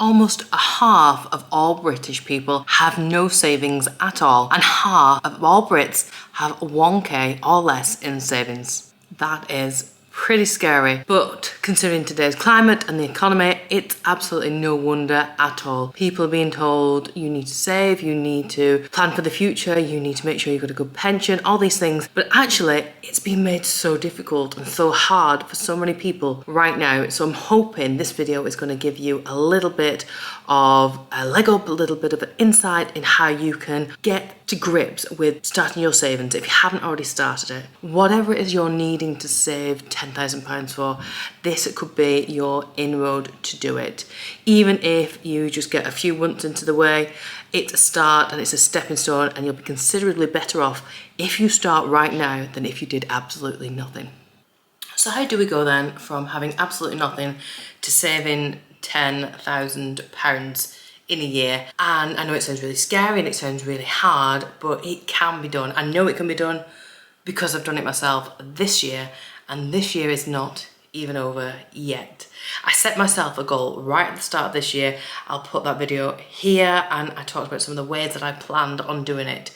Almost a half of all British people have no savings at all, and half of all Brits have 1k or less in savings. That is pretty scary, but considering today's climate and the economy, it's absolutely no wonder at all. People are being told you need to save, you need to plan for the future, you need to make sure you've got a good pension, all these things. But actually, it's been made so difficult and so hard for so many people right now. So I'm hoping this video is going to give you a little bit of a leg up, a little bit of an insight in how you can get to grips with starting your savings if you haven't already started it. Whatever it is you're needing to save £10,000 for, this could be your inroad to do it. Even if you just get a few months into the way, it's a start and it's a stepping stone, and you'll be considerably better off if you start right now than if you did absolutely nothing. So how do we go then from having absolutely nothing to saving £10,000 in a year? And I know it sounds really scary and it sounds really hard, but it can be done. I know it can be done because I've done it myself this year, and this year is not even over yet. I set myself a goal right at the start of this year. I'll put that video here, and I talked about some of the ways that I planned on doing it.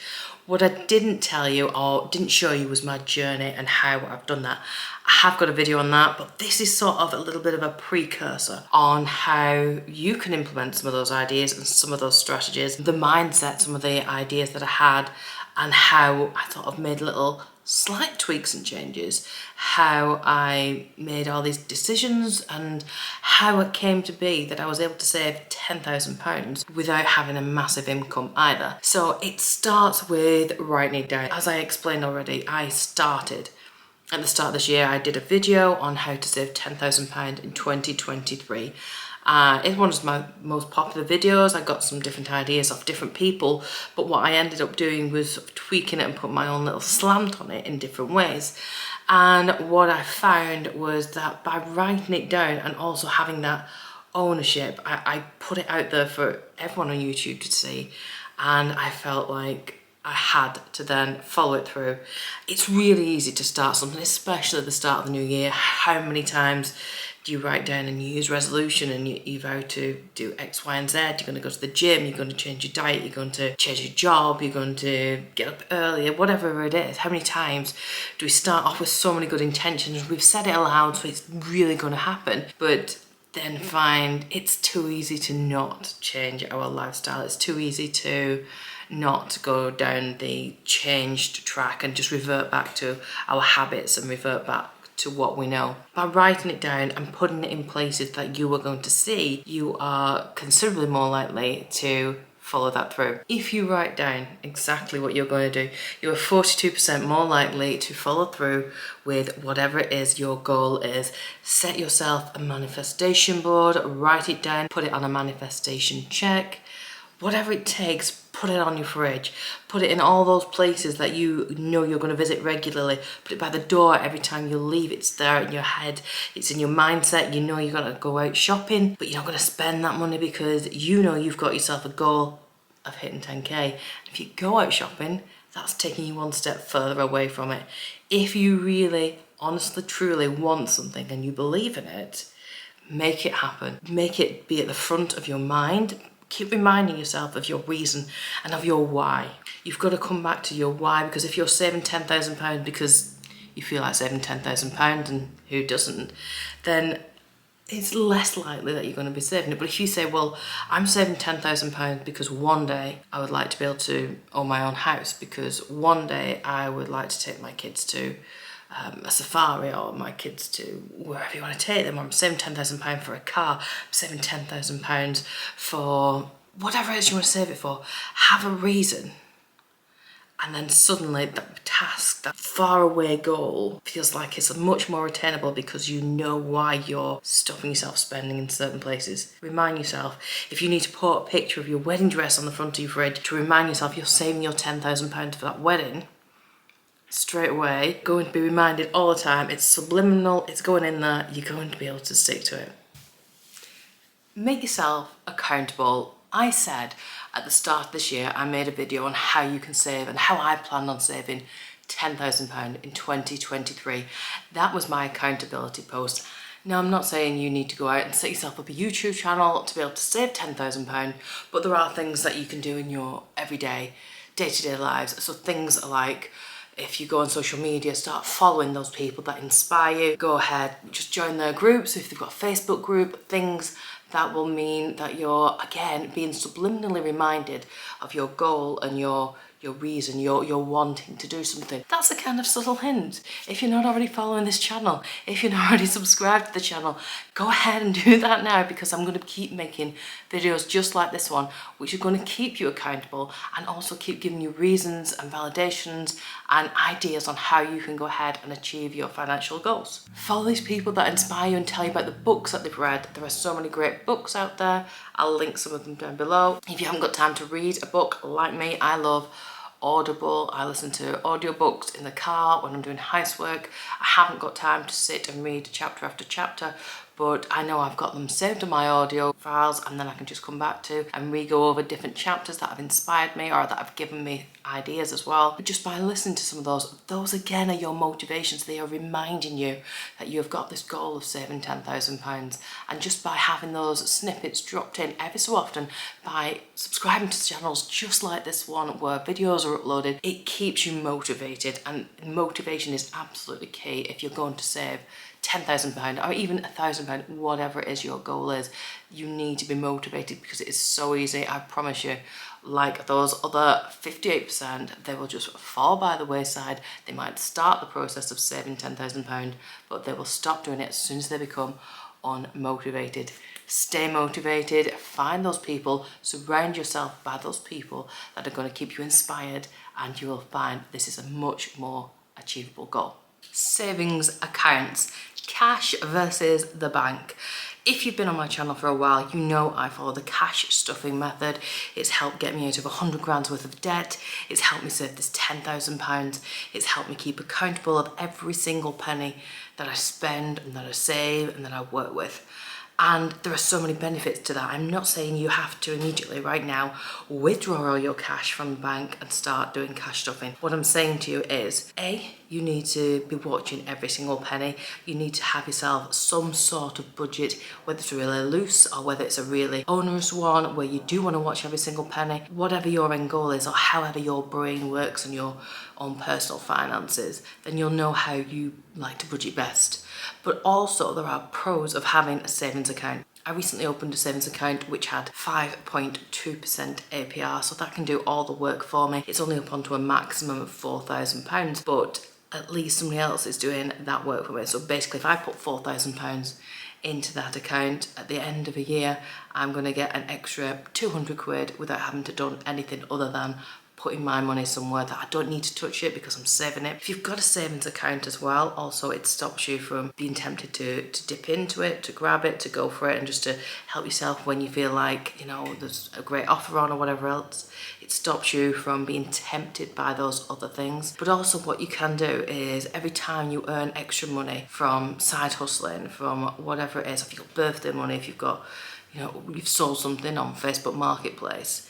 What I didn't tell you or didn't show you was my journey and how I've done that. I have got a video on that, but this is sort of a little bit of a precursor on how you can implement some of those ideas and some of those strategies, the mindset, some of the ideas that I had, and how I thought I've made little slight tweaks and changes, how I made all these decisions, and how it came to be that I was able to save £10,000 without having a massive income either. So it starts with writing it down. As I explained already, I started at the start of this year. I did a video on how to save £10,000 in 2023. It's one of my most popular videos. I got some different ideas off different people, but what I ended up doing was tweaking it and putting my own little slant on it in different ways. And what I found was that by writing it down and also having that ownership, I put it out there for everyone on YouTube to see, and I felt like I had to then follow it through. It's really easy to start something, especially at the start of the new year. How many times do you write down a New Year's resolution and you vow to do X, Y, and Z? You're going to go to the gym, you're going to change your diet, you're going to change your job, you're going to get up earlier, whatever it is. How many times do we start off with so many good intentions? We've said it aloud, so it's really going to happen, but then find it's too easy to not change our lifestyle. It's too easy to not go down the changed track and just revert back to our habits and revert back to what we know. By writing it down and putting it in places that you are going to see, you are considerably more likely to follow that through. If you write down exactly what you're going to do, you are 42% more likely to follow through with whatever it is your goal is. Set yourself a manifestation board, write it down, put it on a manifestation check. Whatever it takes, put it on your fridge. Put it in all those places that you know you're going to visit regularly. Put it by the door every time you leave. It's there in your head. It's in your mindset. You know you're going to go out shopping, but you're not going to spend that money because you know you've got yourself a goal of hitting 10k. If you go out shopping, that's taking you one step further away from it. If you really, honestly, truly want something and you believe in it, make it happen. Make it be at the front of your mind. Keep reminding yourself of your reason and of your why. You've got to come back to your why, because if you're saving £10,000 because you feel like saving £10,000, and who doesn't, then it's less likely that you're going to be saving it. But if you say, well, I'm saving £10,000 because one day I would like to be able to own my own house, because one day I would like to take my kids to a safari, or my kids to wherever you want to take them. I'm saving £10,000 for a car. I'm saving £10,000 for whatever it is you want to save it for. Have a reason. And then suddenly that task, that faraway goal, feels like it's much more attainable because you know why you're stopping yourself spending in certain places. Remind yourself, if you need to put a picture of your wedding dress on the front of your fridge to remind yourself you're saving your £10,000 for that wedding, straight away, going to be reminded all the time. It's subliminal, it's going in there, you're going to be able to stick to it. Make yourself accountable. I said at the start of this year, I made a video on how you can save and how I planned on saving £10,000 in 2023. That was my accountability post. Now, I'm not saying you need to go out and set yourself up a YouTube channel to be able to save £10,000, but there are things that you can do in your everyday, day-to-day lives. So things like, if you go on social media, start following those people that inspire you. Go ahead, just join their groups. If they've got a Facebook group, things that will mean that you're, again, being subliminally reminded of your goal and your reason, you're wanting to do something. That's a kind of subtle hint. If you're not already following this channel, if you're not already subscribed to the channel, go ahead and do that now, because I'm going to keep making videos just like this one, which are going to keep you accountable and also keep giving you reasons and validations and ideas on how you can go ahead and achieve your financial goals. Follow these people that inspire you and tell you about the books that they've read. There are so many great books out there. I'll link some of them down below. If you haven't got time to read a book like me, I love Audible. I listen to audiobooks in the car when I'm doing housework. I haven't got time to sit and read chapter after chapter, but I know I've got them saved in my audio files, and then I can just come back to and re-go over different chapters that have inspired me or that have given me ideas as well. But just by listening to some of those again are your motivations. They are reminding you that you've got this goal of saving £10,000, and just by having those snippets dropped in every so often, by subscribing to channels just like this one where videos are uploaded, it keeps you motivated, and motivation is absolutely key if you're going to save £10,000 or even £1,000, whatever it is your goal is. You need to be motivated, because it is so easy, I promise you. Like those other 58%, they will just fall by the wayside. They might start the process of saving £10,000, but they will stop doing it as soon as they become unmotivated. Stay motivated, find those people, surround yourself by those people that are going to keep you inspired, and you will find this is a much more achievable goal. Savings accounts, cash versus the bank. If you've been on my channel for a while, you know I follow the cash stuffing method. It's helped get me out of 100 grand's worth of debt. It's helped me save this £10,000. It's helped me keep accountable of every single penny that I spend and that I save and that I work with. And there are so many benefits to that. I'm not saying you have to immediately right now withdraw all your cash from the bank and start doing cash stuffing. What I'm saying to you is, A, you need to be watching every single penny. You need to have yourself some sort of budget, whether it's really loose or whether it's a really onerous one where you do want to watch every single penny. Whatever your end goal is, or however your brain works and your own personal finances, then you'll know how you like to budget best. But also there are pros of having a savings account. I recently opened a savings account which had 5.2% APR, so that can do all the work for me. It's only up onto a maximum of £4,000, but at least somebody else is doing that work for me. So basically, if I put £4,000 into that account at the end of a year, I'm going to get an extra 200 quid without having to do anything other than putting my money somewhere that I don't need to touch it because I'm saving it. If you've got a savings account as well, also it stops you from being tempted to dip into it, to grab it, to go for it, and just to help yourself when you feel like, you know, there's a great offer on or whatever else. It stops you from being tempted by those other things. But also what you can do is every time you earn extra money from side hustling, from whatever it is, if you've got birthday money, if you've got, you know, you've sold something on Facebook Marketplace,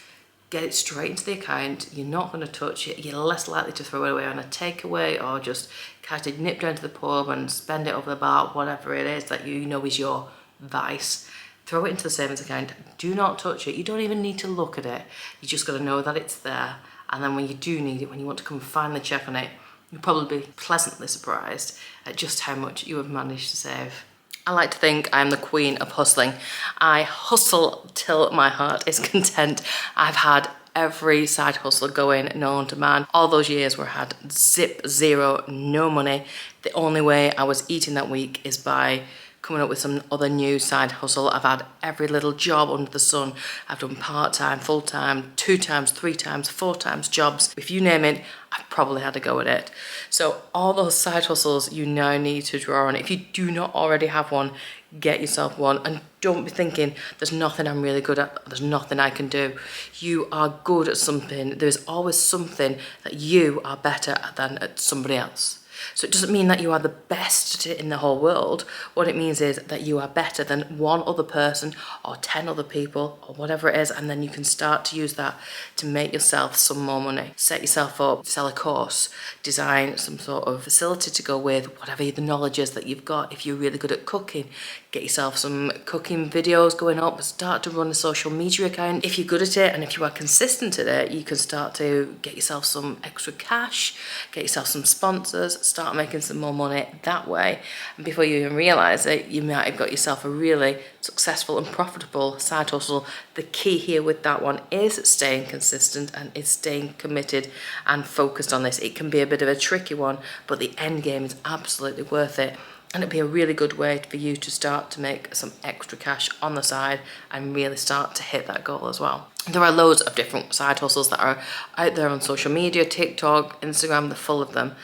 get it straight into the account. You're not going to touch it. You're less likely to throw it away on a takeaway or just kind of nip down to the pub and spend it over the bar, whatever it is that you know is your vice. Throw it into the savings account. Do not touch it. You don't even need to look at it. You just got to know that it's there. And then when you do need it, when you want to come finally check on it, you'll probably be pleasantly surprised at just how much you have managed to save. I like to think I'm the queen of hustling. I hustle till my heart is content. I've had every side hustle going known to man. All those years where I had zero, no money. The only way I was eating that week is by coming up with some other new side hustle. I've had every little job under the sun. I've done part-time, full-time, 2 times, 3 times, 4 times jobs. If you name it, I've probably had to go at it. So all those side hustles you now need to draw on. If you do not already have one, get yourself one, and don't be thinking there's nothing I'm really good at, there's nothing I can do. You are good at something. There's always something that you are better at than at somebody else. So it doesn't mean that you are the best in the whole world. What it means is that you are better than one other person or 10 other people or whatever it is, and then you can start to use that to make yourself some more money. Set yourself up, sell a course, design some sort of facility to go with whatever the knowledge is that you've got. If you're really good at cooking, get yourself some cooking videos going up, start to run a social media account. If you're good at it and if you are consistent at it, you can start to get yourself some extra cash, get yourself some sponsors, start making some more money that way. And before you even realise it, you might have got yourself a really successful and profitable side hustle. The key here with that one is staying consistent and is staying committed and focused on this. It can be a bit of a tricky one, but the end game is absolutely worth it. And it'd be a really good way for you to start to make some extra cash on the side and really start to hit that goal as well. There are loads of different side hustles that are out there on social media, TikTok, Instagram, they're full of them.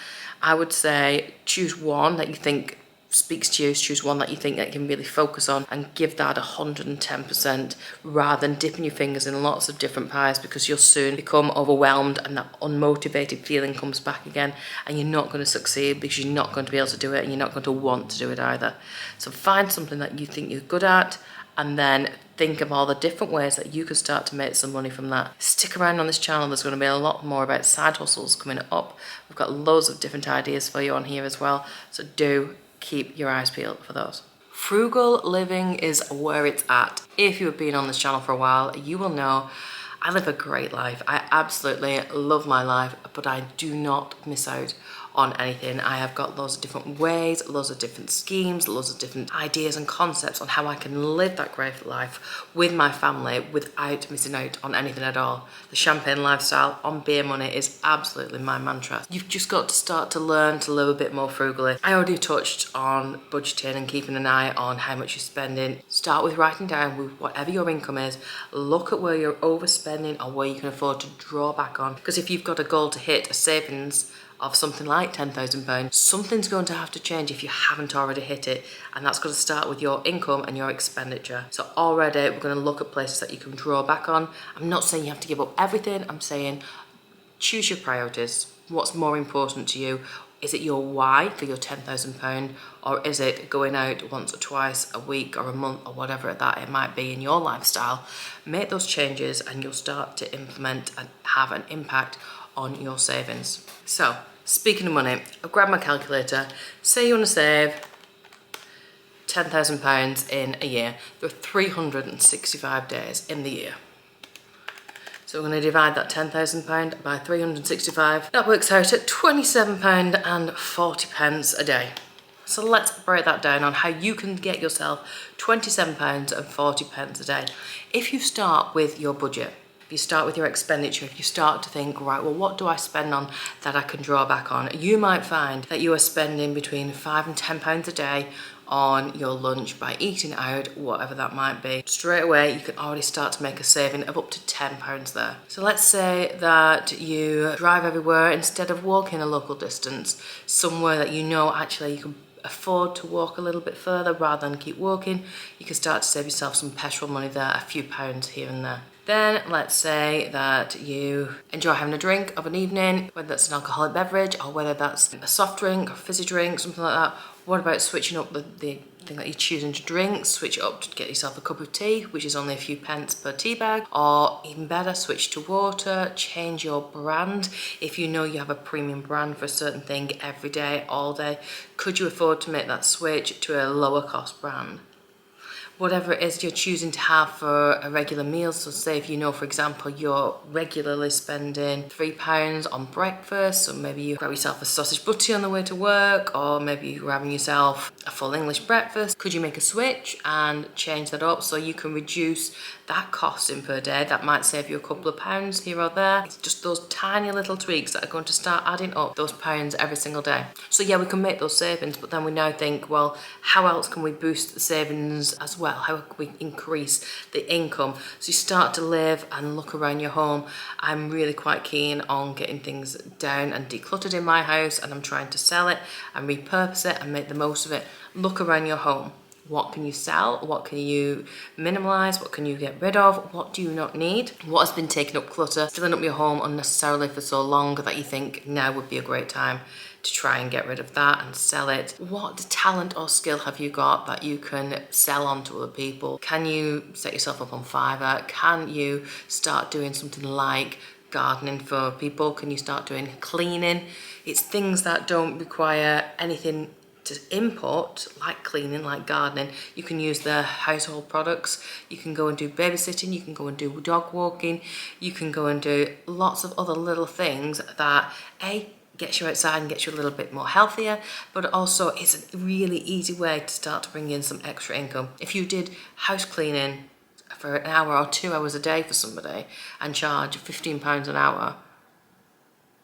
I would say choose one that you think speaks to you, choose one that you think that you can really focus on and give that 110% rather than dipping your fingers in lots of different pies, because you'll soon become overwhelmed and that unmotivated feeling comes back again and you're not going to succeed because you're not going to be able to do it and you're not going to want to do it either. So find something that you think you're good at and then think of all the different ways that you can start to make some money from that. Stick around on this channel, there's going to be a lot more about side hustles coming up. We've got loads of different ideas for you on here as well, so do keep your eyes peeled for those. Frugal living is where it's at. If you have been on this channel for a while, you will know I live a great life. I absolutely love my life, but I do not miss out on anything. I have got loads of different ways, loads of different schemes, loads of different ideas and concepts on how I can live that great life with my family without missing out on anything at all. The champagne lifestyle on beer money is absolutely my mantra. You've just got to start to learn to live a bit more frugally. I already touched on budgeting and keeping an eye on how much you're spending. Start with writing down with whatever your income is. Look at where you're overspending or where you can afford to draw back on. Because if you've got a goal to hit a savings of something like £10,000, something's going to have to change if you haven't already hit it, and that's going to start with your income and your expenditure. So already we're going to look at places that you can draw back on. I'm not saying you have to give up everything, I'm saying choose your priorities. What's more important to you? Is it your why for your £10,000, or is it going out once or twice a week or a month or whatever that it might be in your lifestyle? Make those changes and you'll start to implement and have an impact on your savings. So, speaking of money, I've grabbed my calculator. Say you want to save £10,000 in a year. There are 365 days in the year. So we're going to divide that £10,000 by 365. That works out at £27.40 a day. So let's break that down on how you can get yourself £27.40 a day. If you start with your budget, if you start with your expenditure, if you start to think, right, well, what do I spend on that I can draw back on? You might find that you are spending between £5 and £10 a day on your lunch by eating out, whatever that might be. Straight away, you can already start to make a saving of up to £10 there. So let's say that you drive everywhere instead of walking a local distance, somewhere that you know actually you can afford to walk a little bit further rather than keep walking. You can start to save yourself some petrol money there, a few pounds here and there. Then let's say that you enjoy having a drink of an evening, whether that's an alcoholic beverage or whether that's a soft drink or fizzy drink, something like that. What about switching up the thing that you're choosing to drink? Switch it up to get yourself a cup of tea, which is only a few pence per tea bag, or even better, switch to water, change your brand. If you know you have a premium brand for a certain thing every day, all day, could you afford to make that switch to a lower cost brand? Whatever it is you're choosing to have for a regular meal. So say if you know, for example, you're regularly spending £3 on breakfast, so maybe you grab yourself a sausage butty on the way to work, or maybe you're grabbing yourself a full English breakfast. Could you make a switch and change that up so you can reduce that costing per day? That might save you a couple of pounds here or there. It's just those tiny little tweaks that are going to start adding up those pounds every single day. So yeah, we can make those savings, but then we now think, well, how else can we boost the savings as well? How can we increase the income? So you start to live and look around your home. I'm really quite keen on getting things down and decluttered in my house, and I'm trying to sell it and repurpose it and make the most of it. Look around your home. What can you sell? What can you minimize? What can you get rid of? What do you not need? What has been taking up clutter, filling up your home unnecessarily for so long that you think now would be a great time to try and get rid of that and sell it. What talent or skill have you got that you can sell on to other people? Can you set yourself up on Fiverr? Can you start doing something like gardening for people? Can you start doing cleaning? It's things that don't require anything to import, like cleaning, like gardening. You can use the household products. You can go and do babysitting. You can go and do dog walking. You can go and do lots of other little things that gets you outside and gets you a little bit more healthier, but also it's a really easy way to start to bring in some extra income. If you did house cleaning for an hour or 2 hours a day for somebody and charge £15 an hour,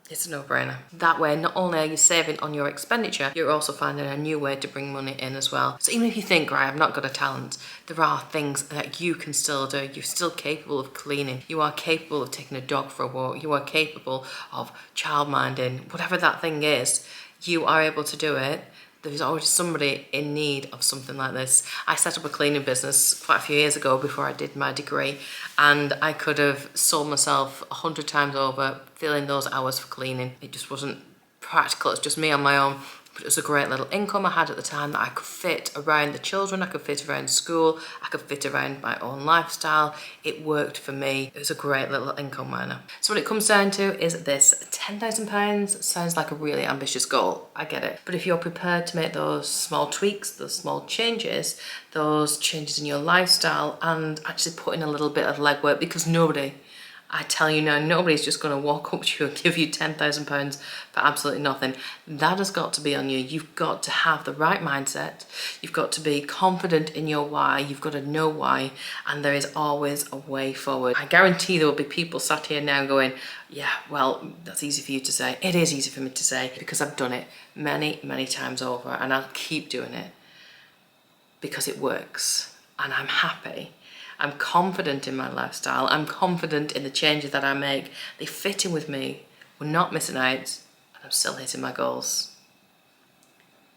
it's a no-brainer. That way, not only are you saving on your expenditure, you're also finding a new way to bring money in as well. So even if you think, right, I've not got a talent, there are things that you can still do. You're still capable of cleaning. You are capable of taking a dog for a walk. You are capable of childminding. Whatever that thing is, you are able to do it. There's always somebody in need of something like this. I set up a cleaning business quite a few years ago before I did my degree, and I could have sold myself 100 times over filling those hours for cleaning. It just wasn't practical. It's just me on my own. But it was a great little income I had at the time that I could fit around the children, I could fit around school, I could fit around my own lifestyle. It worked for me. It was a great little income earner. So what it comes down to is this: £10,000 sounds like a really ambitious goal. I get it. But if you're prepared to make those small tweaks, those small changes, those changes in your lifestyle, and actually put in a little bit of legwork, because I tell you now, nobody's just going to walk up to you and give you £10,000 for absolutely nothing. That has got to be on you. You've got to have the right mindset. You've got to be confident in your why. You've got to know why. And there is always a way forward. I guarantee there will be people sat here now going, yeah, well, that's easy for you to say. It is easy for me to say because I've done it many, many times over, and I'll keep doing it because it works and I'm happy. I'm confident in my lifestyle. I'm confident in the changes that I make. They fit in with me. We're not missing out, and I'm still hitting my goals.